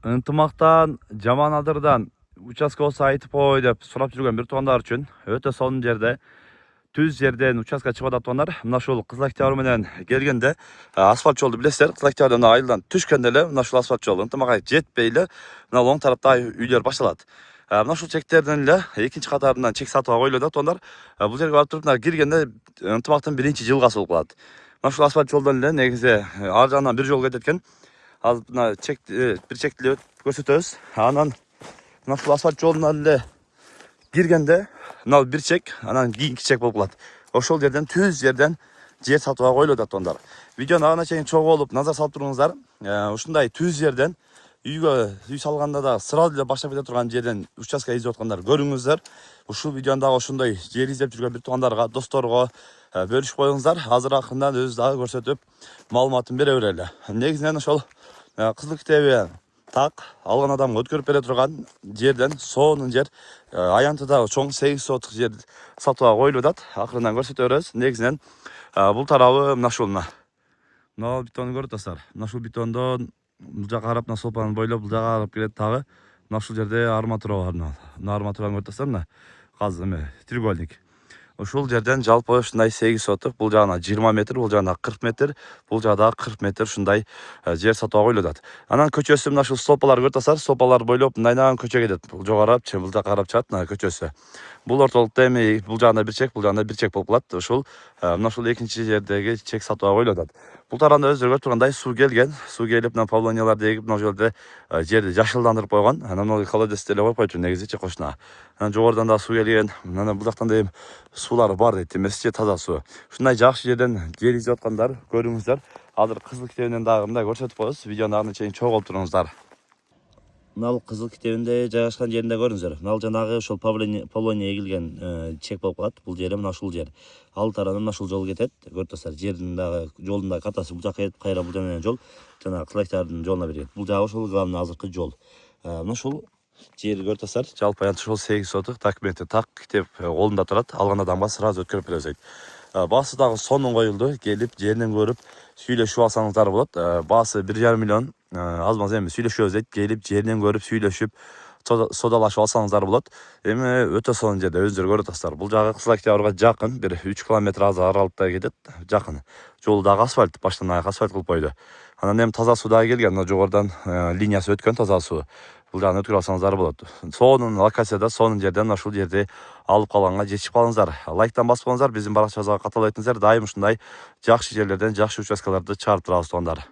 ынтымақтан, жаман адырдан участка болса айтып қой деп сұрап жүрген бір туғандар үшін өте сонун жерде түз жерден участка чыгып атат туғандар. Мына ушул Кызыл Октябрь менен келгенде асфальт жолду билесиздер. Кызыл Октябрьдан айылдан түшкөндө эле мына ушул асфальт жол ынтымакка жетпей эле мына оң тарапта үйлөр башталат. Мына ушул чектерден эле экинчи катарынан чек сатууга коюлат да туғандар. Бул жерге барып туруп киргенде ынтымактын биринчи жылгасы болуп калат. Мына ушул асфальт жолдон эле негизи ар жагынан бир жол кетет экен. Ал мына bir çekti көрсөтөбүз. Анан мына ушул асфальт жолунан эле киргенде мына bir çek, анан кийинки çek болуп калат. Ошол жерден түз жерден жер сатууга коюлуп атат тоондар. Видеону ана чейин чогуу болуп назар салып туруңуздар. Ушундай түз жерден үй салганда да сырал эле баштап кете турган жерден участка издеп аткандар көрүңүздөр. Ушул видеону дагы ошондой жер издеп жүргөн бир туугандарга, досторго бөлүшүп коюңуздар. Азыр акырындан өзү дагы көрсөтүп маалыматын бере берели. Негизинен ошол Кызыл Октябрь так алган адам өткөрүп бере турган жерден сонун жер аянтыда чоң 8 соток жер сатууга коюлуп атат. Акырындан көрсөтө беребиз. Негизинен бул тарабы мына ушул мына бетонду көрүп атасыздар. Мына ушул бетондон бул жака карап мына солпаны бойлоп бул жака карап келет дагы. Мына ушул жерде арматура бар. Мына арматураны көрүп атасыздар мына. Каз треугольник. Ушул жерден жалпы ушундай 8 соток, бул жагына 20 метр, бул жагына 40 метр, бул жагда 40 метр ушундай жер сатууга коюлуп атат. Анан көчөсү мына ушул столпалар көрүп атасыздар, столпалар бойлоп мындайнаган көчө кетет. Бул жогорап, бул жака карап чыгат мына көчөсү. Бул ортолукта эми бул жагында бир чек, бул жагында бир чек болуп калат. Ушул мына ушул экинчи жердеги чек сатууга коюлуп атат. Бул таранда өздөрү көрүп тургандай суу келген. Суу келип мына павлонияларды эгип мына жерде жерди жашылдандырып койгон. Анан мына колодец деле коюп койчу негизи чекошуна. Анан жогорудан да суу келген. Анан бул жактан да эми суулар бар дейт эмеси, таза суу. Ушундай жакшы жерден жер издеп аткандар көрүңүздөр. Азыр Кызыл Октябрьден дагы мындай көрсөтүп коебуз. Видеону аны чейин чогуу болуп туруңуздар. Мына Кызыл Октябрьде жайгашкан жеринде көрүңүздөр. Мына жанагы ошол Павлония эгилген чек болуп калат. Бул жери мына ушул жер. Ал тарабынан мына ушул жол кетет. Көрүп атасыздар, жердин дагы жолдун да катасы бул жака кетип, кайра бул жана жол жана Кызыл Октябрьдин жолуна берет. Бул жагы ошол главный азыркы жол. Мына ушул жерди көрүп атасыздар. Жалпы ушул 8 соток документи так деп колунда турат. Алган адамга сразу өткөрүп беребиз дейт. Баасы дагы сонун коюлду. Келип жеринен көрүп сүйлөшүп алсаңыздар болот. Баасы 1,5 миллион. Аз маз эми сүйлөшөбүз дейт. Келип жеринен көрүп сүйлөшүп содалашып алсаңыздар болот. Эми өтө сонун жерде өзүңөр көрүп атасыздар. Бул жагы Кызыл Октябрьга жакын, бир 3 километр аралыкта кетет. Жакын. Жол дагы асфальт, баштан аяк асфальт кылып койду. Анан эми таза суу дагы келген. Мына жогорудан линиясы өткөн таза суу. Бул жагын өткөрүп алсаңыздар болот. Сонун локацияда, сонун жерден ушул жерди алып калганга жетишип калыңыздар. Лайктан басып коюңуздар, биздин баракчабызга катталып өтүңүздөр. Дайым ушундай жакшы жерлерден жакшы участкаларды чыгарып турабыз тугандар.